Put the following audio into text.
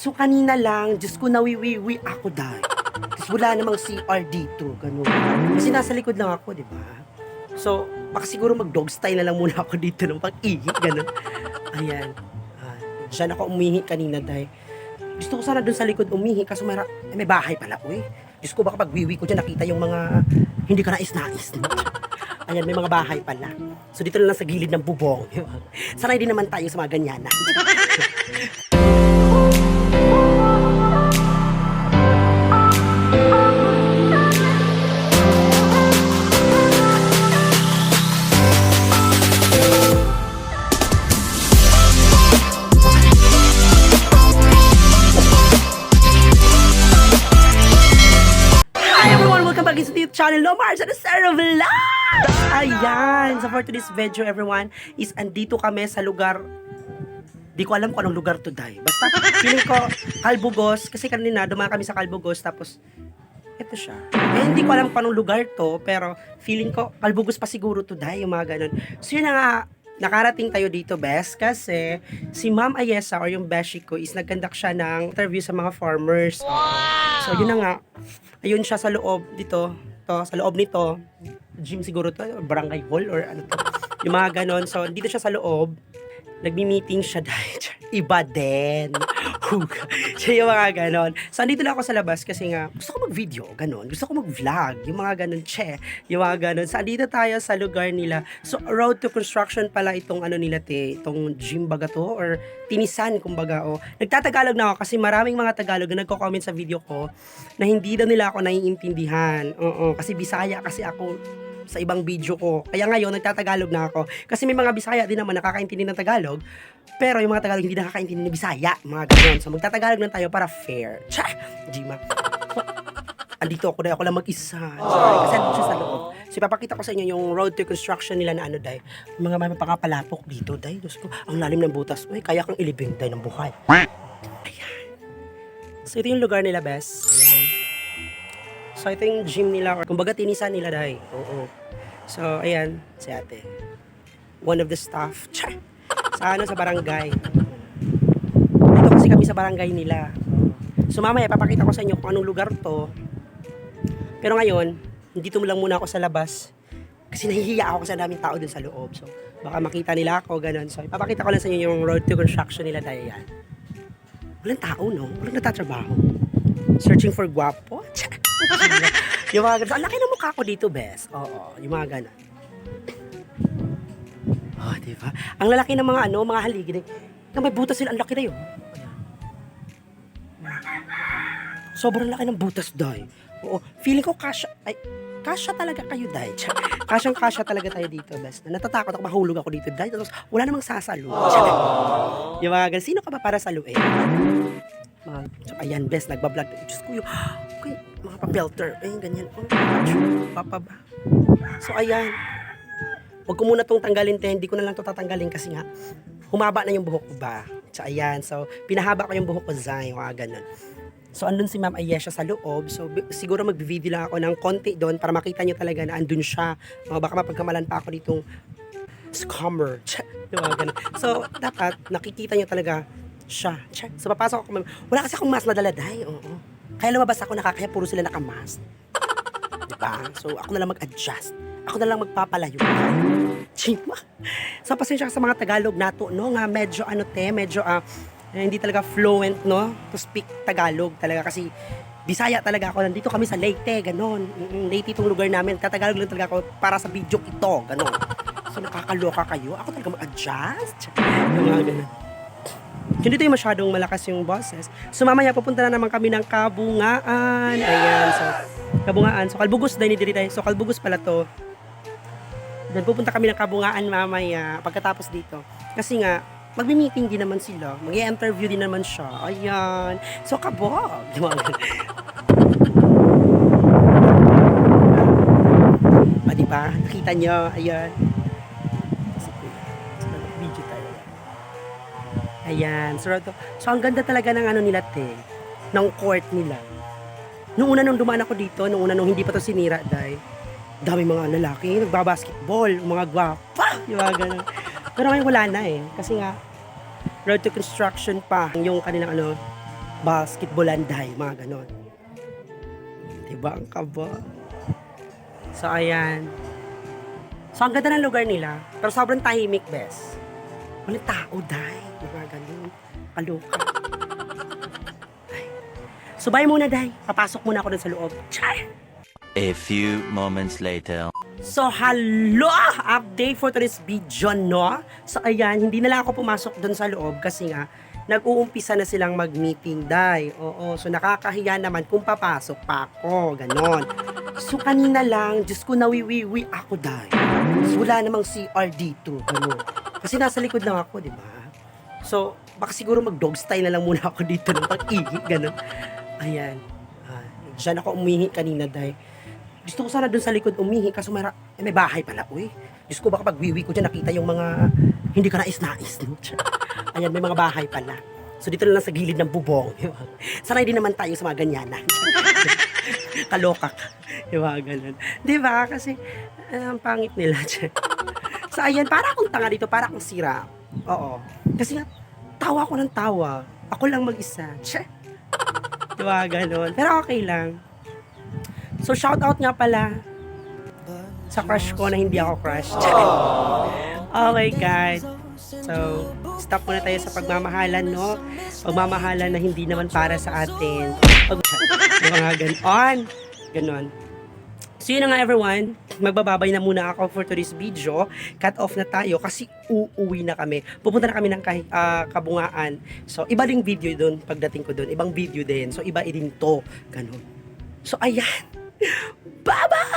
So kanina lang, Diyos ko, nawiwiwi ako dahil. Tapos wala namang CR dito, gano'n. Kasi nasa likod lang ako, di ba? So, baka siguro mag-dog style na lang muna ako dito ng pag-ihi, gano'n. Ayan. Diyan ako umihi kanina dahil gusto ko sana dun sa likod umihi kaso may bahay pala, uy. Diyos ko, baka pag-wiwi ko dyan, nakita yung mga hindi ka nais-nais. Ayan, may mga bahay pala. So, dito na lang sa gilid ng bubong. Sanay din naman tayo sa mga ganyan. Channel Lomar sa Sarah Vlog! Ayan! So for today's video everyone is andito kami sa lugar, di ko alam kung anong lugar to dahil. Basta feeling ko Calbugos, kasi kanina dumaan kami sa Calbugos tapos ito siya. Eh hindi ko alam kung anong lugar to pero feeling ko Calbugos pa siguro to dahil yung mga ganun. So yun na nga, nakarating tayo dito, best, kasi si Ma'am Ayesa or yung beshi ko is nag-conduct siya ng interview sa mga farmers. So yun na nga, ayun siya sa loob dito. Sa loob nito, gym siguro to, barangay hall or ano to, yung mga ganon. So, dito siya sa loob, nagmi-meeting siya dahil iba din. Siya yung mga ganon. So, andito lang ako sa labas kasi nga, gusto ko mag-video, ganon. Gusto ko mag-vlog, yung mga ganon, yung mga ganon. So, andito tayo sa lugar nila. So, road to construction pala itong ano nila, itong gym baga to, or tinisan, kumbaga, o. Nagtatagalog na ako kasi maraming mga Tagalog na nagko-comment sa video ko na hindi daw nila ako naiintindihan. Oo, kasi Bisaya kasi ako sa ibang video ko. Kaya ngayon, nagtatagalog na ako. Kasi may mga Bisaya din naman nakakaintindi ng Tagalog, pero yung mga Tagalog hindi nakakaintindi ng Bisaya. Mga ganyan. So, magtatagalog na tayo para fair. Tsa! Jima. So, andito ako dahil ako lang mag-isa. Kasi andito siya sa loob. So, ipapakita ko sa inyo yung road to construction nila na ano, dahil. Mga may mapakapalapok dito, dahil. Diyos ko, ang lalim ng butas. Uy, kaya kang ilibing, dahil ng buhay. Ayan. So, ito yung lugar nila, best. Ayan. So, ito yung gym nila, or kumbaga tinisan nila, dahil. Oo. So, ayan, si ate. One of the staff. Tsa! Sa ano, sa barangay. Dito kasi kami sa barangay nila. So, mamaya, papakita ko sa inyo kung anong lugar to. Pero ngayon, dito lang muna ako sa labas. Kasi nahihiya ako sa daming tao dun sa loob. So, baka makita nila ako, ganun. So, ipapakita ko lang sa inyo yung road to construction nila dahil yan. Walang tao, no? Walang natatrabaho. Searching for guwapo. Yung mga ganun. Ang laki ng mukha ko dito, best. Oo, yung mga ganun. Oh, diba? Ang lalaki ng mga ano, mga haligi. Na may butas sila, ang laki na yun. Sobrang laki ng butas, day. Oo, feeling ko kasya talaga kayo, day. Kasyang-kasya talaga tayo dito, best. Natatakot ako, mahulog ako dito, day. Tapos, wala namang sasalo. Yung mga ganun. Sino ka ba para saluin? So, ayan, best, nagbablog. Diyos ko, okay, mga pa-filter. Ayun, ganyan. Papa ba? So, ayan. Huwag ko muna itong tanggalin, hindi ko na lang ito tatanggalin kasi nga, humaba na yung buhok ko ba? So, ayan. So, pinahaba ko yung buhok ko, Zay, mga ganun. So, andun si Ma'am Ayesha sa loob. So, siguro mag-video lang ako ng konti doon para makita nyo talaga na andun siya. Baka mapagkamalan pa ako ditong scammer. Diba, ganun. So, dapat, nakikita nyo talaga siya. So, papasok ako. Wala kasi akong mask na daladahay. Oo. Kaya lumabas ako, nakakaya puro sila nakamask. Diba? So, ako na lang mag-adjust. Ako na lang magpapalayo. Chima. So, pasensya ka sa mga Tagalog nato, no? Nga medyo, medyo, hindi talaga fluent, no? To speak Tagalog talaga kasi Bisaya talaga ako. Nandito kami sa Leyte, ganon. Leyte itong lugar namin. Tatagalog lang talaga ako para sa video ito, ganon. So, nakakaloka kayo. Ako talaga mag-adjust. Yung mga ganon. Hindi tayo masyadong malakas yung boses. So, mamaya pupunta na naman kami ng Kabungaan. Ayan, so, Kabungaan. So, Calbugos din dito tayo. So, Calbugos pala to. Then, pupunta kami ng Kabungaan mamaya pagkatapos dito. Kasi nga, magmi-meeting din naman sila. Mag-i-interview din naman siya. Ayan. So, kabog. Diba? Nakita nyo. Ayan. Video tayo. Ayan. So, ang ganda talaga ng ano nila, ng court nila. Nung dumaan ako dito, nung hindi pa to sinira, dahil dami mga lalaki, nagbabasketball, mga gwapa, yung mga ganun. Pero ngayon wala na kasi nga, road to construction pa yung kanilang basketballan day, mga ganon. Diba ang kaba? So, ayan. So, ang ganda ng lugar nila, pero sobrang tahimik, bes. Walang tao, day. Mga ganon. Kaloka. Ay. So, bye muna, day. Papasok muna ako dun sa loob. Char! A few moments later. So, hello! Update for today's video, no? So, ayan, hindi na lang ako pumasok dun sa loob kasi nga, nag-uumpisa na silang mag-meeting, day. Oo, so nakakahiya naman kung papasok pa ako, ganon. So, kanina lang, Diyos ko, nawiwiwi ako, day. So, wala namang CR dito, ganon. Kasi nasa likod lang ako, di ba? So, baka siguro mag-dog style na lang muna ako dito ng pag-ihi, ganon. Ayan. Diyan ako umihi kanina, day. Gusto ko sana dun sa likod umihi kaso may bahay pala, uy. Diyos ko, baka pag-wiwi ko dyan nakita yung mga hindi ka nais-nais, no? Ayan, may mga bahay pala. So, dito na lang sa gilid ng bubong. Sanay din naman tayo sa mga ganyanan. Kaloka ka. Diba, ganun. Diba? Kasi, ang pangit nila dyan. So, ayan, para akong tanga dito, para akong sira. Oo. Kasi nga, tawa ko ng tawa. Ako lang mag-isa. Diba, ganun. Pero okay lang. So, shoutout nga pala sa crush ko na hindi ako crush. Okay, guys. So, stop muna tayo sa pagmamahalan, no? Pagmamahalan na hindi naman para sa atin. Mga ganon. Ganon. So, yun na nga, everyone. Magbababay na muna ako for today's video. Cut off na tayo kasi uuwi na kami. Pupunta na kami ng Kabungaan. So, iba ding video doon pagdating ko doon. Ibang video din. So, iba din to. Ganon. So, ayan. Bye-bye!